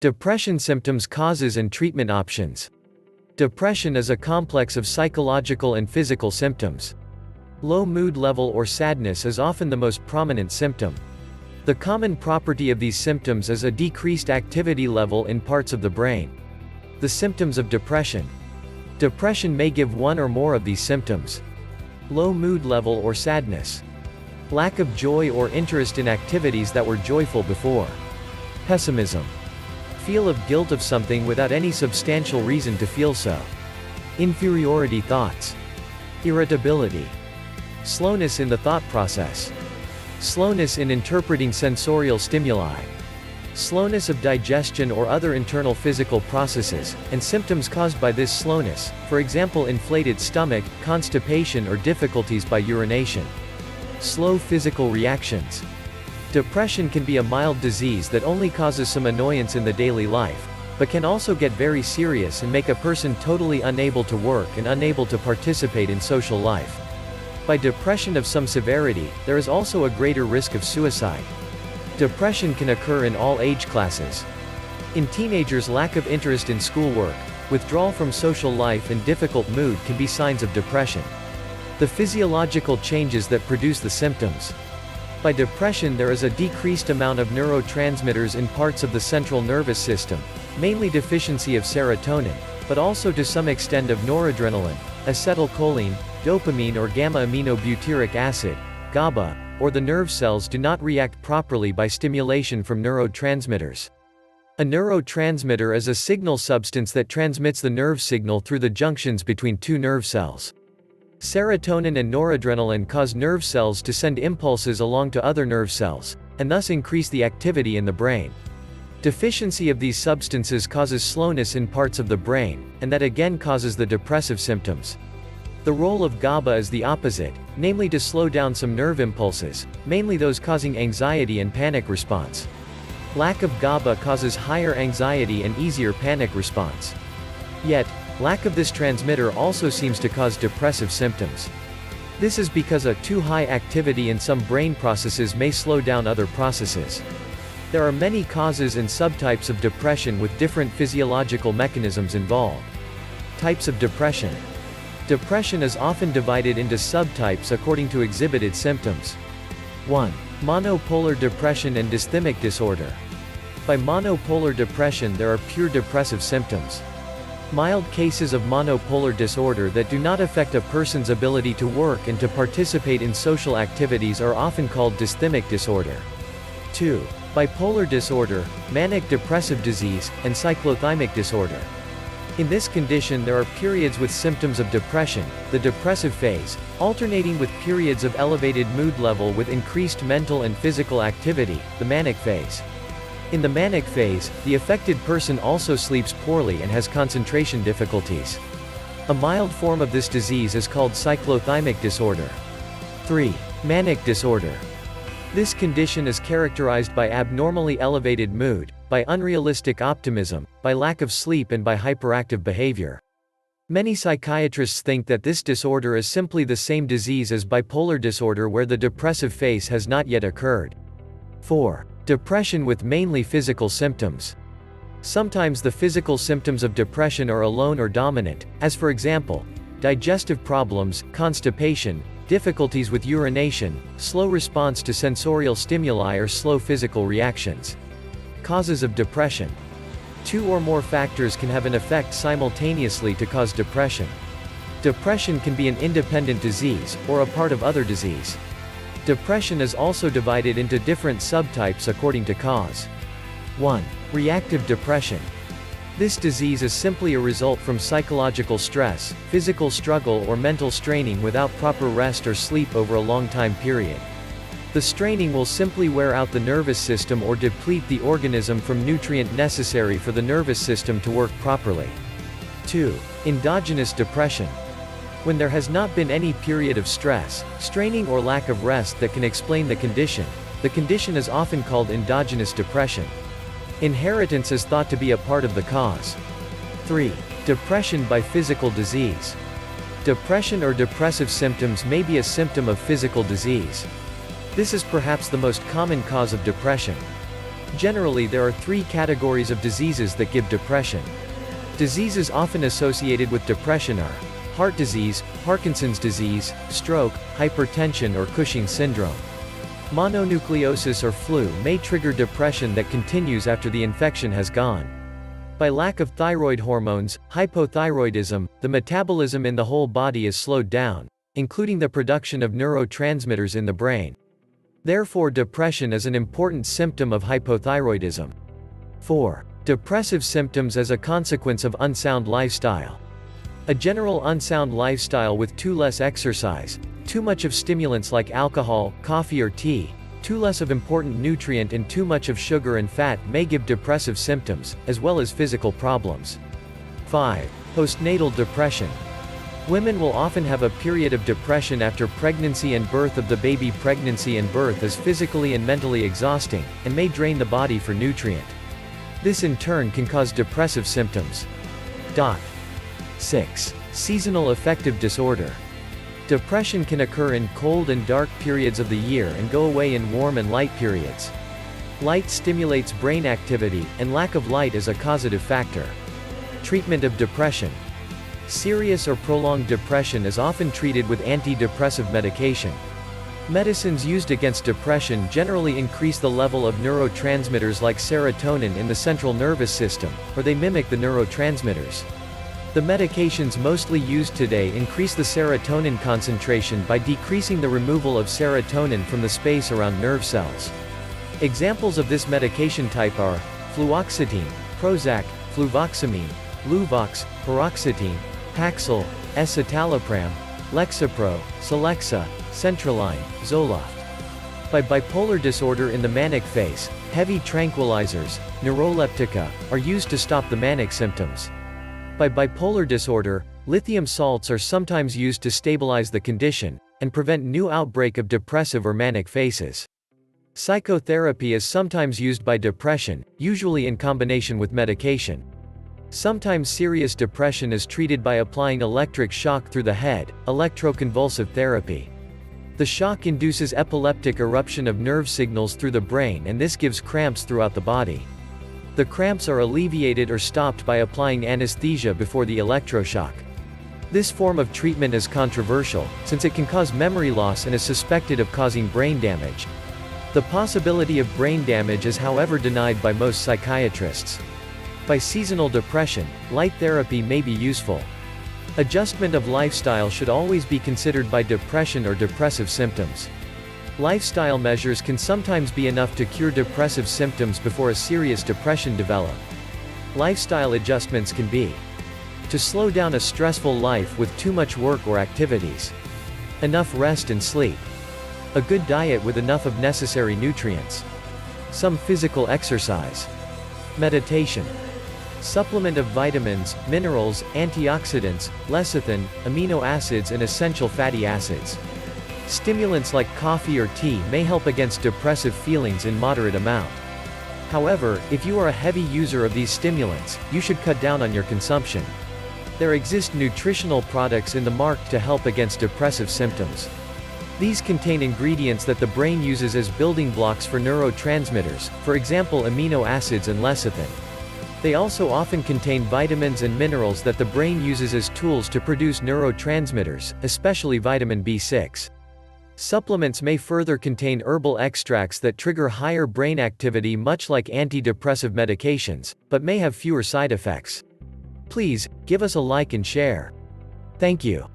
Depression symptoms, causes and treatment options. Depression is a complex of psychological and physical symptoms. Low mood level or sadness is often the most prominent symptom. The common property of these symptoms is a decreased activity level in parts of the brain. The symptoms of depression. Depression may give one or more of these symptoms. Low mood level or sadness. Lack of joy or interest in activities that were joyful before. Pessimism. Feel of guilt of something without any substantial reason to feel so. Inferiority thoughts. Irritability. Slowness in the thought process. Slowness in interpreting sensorial stimuli. Slowness of digestion or other internal physical processes, and symptoms caused by this slowness, for example inflated stomach, constipation or difficulties by urination. Slow physical reactions. Depression can be a mild disease that only causes some annoyance in the daily life, but can also get very serious and make a person totally unable to work and unable to participate in social life. By depression of some severity, there is also a greater risk of suicide. Depression can occur in all age classes. In teenagers, lack of interest in schoolwork, withdrawal from social life and difficult mood can be signs of depression. The physiological changes that produce the symptoms. By depression there is a decreased amount of neurotransmitters in parts of the central nervous system, mainly deficiency of serotonin, but also to some extent of noradrenaline, acetylcholine, dopamine or gamma-aminobutyric acid, GABA, or the nerve cells do not react properly by stimulation from neurotransmitters. A neurotransmitter is a signal substance that transmits the nerve signal through the junctions between two nerve cells. Serotonin and noradrenaline cause nerve cells to send impulses along to other nerve cells, and thus increase the activity in the brain. Deficiency of these substances causes slowness in parts of the brain, and that again causes the depressive symptoms. The role of GABA is the opposite, namely to slow down some nerve impulses, mainly those causing anxiety and panic response. Lack of GABA causes higher anxiety and easier panic response. Yet, lack of this transmitter also seems to cause depressive symptoms. This is because a too high activity in some brain processes may slow down other processes. There are many causes and subtypes of depression with different physiological mechanisms involved. Types of depression. Depression is often divided into subtypes according to exhibited symptoms. 1. Monopolar depression and dysthymic disorder. By monopolar depression there are pure depressive symptoms. Mild cases of monopolar disorder that do not affect a person's ability to work and to participate in social activities are often called dysthymic disorder. 2. Bipolar disorder, manic depressive disease, and cyclothymic disorder. In this condition there are periods with symptoms of depression, the depressive phase, alternating with periods of elevated mood level with increased mental and physical activity, the manic phase. In the manic phase, the affected person also sleeps poorly and has concentration difficulties. A mild form of this disease is called cyclothymic disorder. 3. Manic disorder. This condition is characterized by abnormally elevated mood, by unrealistic optimism, by lack of sleep and by hyperactive behavior. Many psychiatrists think that this disorder is simply the same disease as bipolar disorder where the depressive phase has not yet occurred. 4. Depression with mainly physical symptoms. Sometimes the physical symptoms of depression are alone or dominant, as for example, digestive problems, constipation, difficulties with urination, slow response to sensorial stimuli or slow physical reactions. Causes of depression. 2 or more factors can have an effect simultaneously to cause depression. Depression can be an independent disease, or a part of other disease. Depression is also divided into different subtypes according to cause. 1. Reactive depression. This disease is simply a result from psychological stress, physical struggle or mental straining without proper rest or sleep over a long time period. The straining will simply wear out the nervous system or deplete the organism from nutrient necessary for the nervous system to work properly. 2. Endogenous depression. When there has not been any period of stress, straining or lack of rest that can explain the condition is often called endogenous depression. Inheritance is thought to be a part of the cause. 3. Depression by physical disease. Depression or depressive symptoms may be a symptom of physical disease. This is perhaps the most common cause of depression. Generally, there are three categories of diseases that give depression. Diseases often associated with depression are heart disease, Parkinson's disease, stroke, hypertension or Cushing's syndrome. Mononucleosis or flu may trigger depression that continues after the infection has gone. By lack of thyroid hormones, hypothyroidism, the metabolism in the whole body is slowed down, including the production of neurotransmitters in the brain. Therefore, depression is an important symptom of hypothyroidism. 4. Depressive symptoms as a consequence of unsound lifestyle. A general unsound lifestyle with too less exercise, too much of stimulants like alcohol, coffee or tea, too less of important nutrient and too much of sugar and fat may give depressive symptoms, as well as physical problems. 5. Postnatal depression. Women will often have a period of depression after pregnancy and birth of the baby. Pregnancy and birth is physically and mentally exhausting, and may drain the body for nutrient. This in turn can cause depressive symptoms. 6. Seasonal affective disorder. Depression can occur in cold and dark periods of the year and go away in warm and light periods. Light stimulates brain activity, and lack of light is a causative factor. Treatment of depression. Serious or prolonged depression is often treated with antidepressive medication. Medicines used against depression generally increase the level of neurotransmitters like serotonin in the central nervous system, or they mimic the neurotransmitters. The medications mostly used today increase the serotonin concentration by decreasing the removal of serotonin from the space around nerve cells. Examples of this medication type are fluoxetine, Prozac, fluvoxamine, Luvox, paroxetine, Paxil, escitalopram, Lexapro, Celexa, Centraline, Zoloft. By bipolar disorder in the manic phase, heavy tranquilizers, neuroleptica, are used to stop the manic symptoms. By bipolar disorder, lithium salts are sometimes used to stabilize the condition, and prevent new outbreak of depressive or manic phases. Psychotherapy is sometimes used by depression, usually in combination with medication. Sometimes serious depression is treated by applying electric shock through the head, electroconvulsive therapy. The shock induces epileptic eruption of nerve signals through the brain, and this gives cramps throughout the body. The cramps are alleviated or stopped by applying anesthesia before the electroshock. This form of treatment is controversial, since it can cause memory loss and is suspected of causing brain damage. The possibility of brain damage is however denied by most psychiatrists. By seasonal depression, light therapy may be useful. Adjustment of lifestyle should always be considered by depression or depressive symptoms. Lifestyle measures can sometimes be enough to cure depressive symptoms before a serious depression develops. Lifestyle adjustments can be to slow down a stressful life with too much work or activities, enough rest and sleep, a good diet with enough of necessary nutrients, some physical exercise, meditation, supplement of vitamins, minerals, antioxidants, lecithin, amino acids and essential fatty acids. Stimulants like coffee or tea may help against depressive feelings in moderate amount. However, if you are a heavy user of these stimulants, you should cut down on your consumption. There exist nutritional products in the market to help against depressive symptoms. These contain ingredients that the brain uses as building blocks for neurotransmitters, for example amino acids and lecithin. They also often contain vitamins and minerals that the brain uses as tools to produce neurotransmitters, especially vitamin B6. Supplements may further contain herbal extracts that trigger higher brain activity much like antidepressive medications, but may have fewer side effects. Please, give us a like and share. Thank you.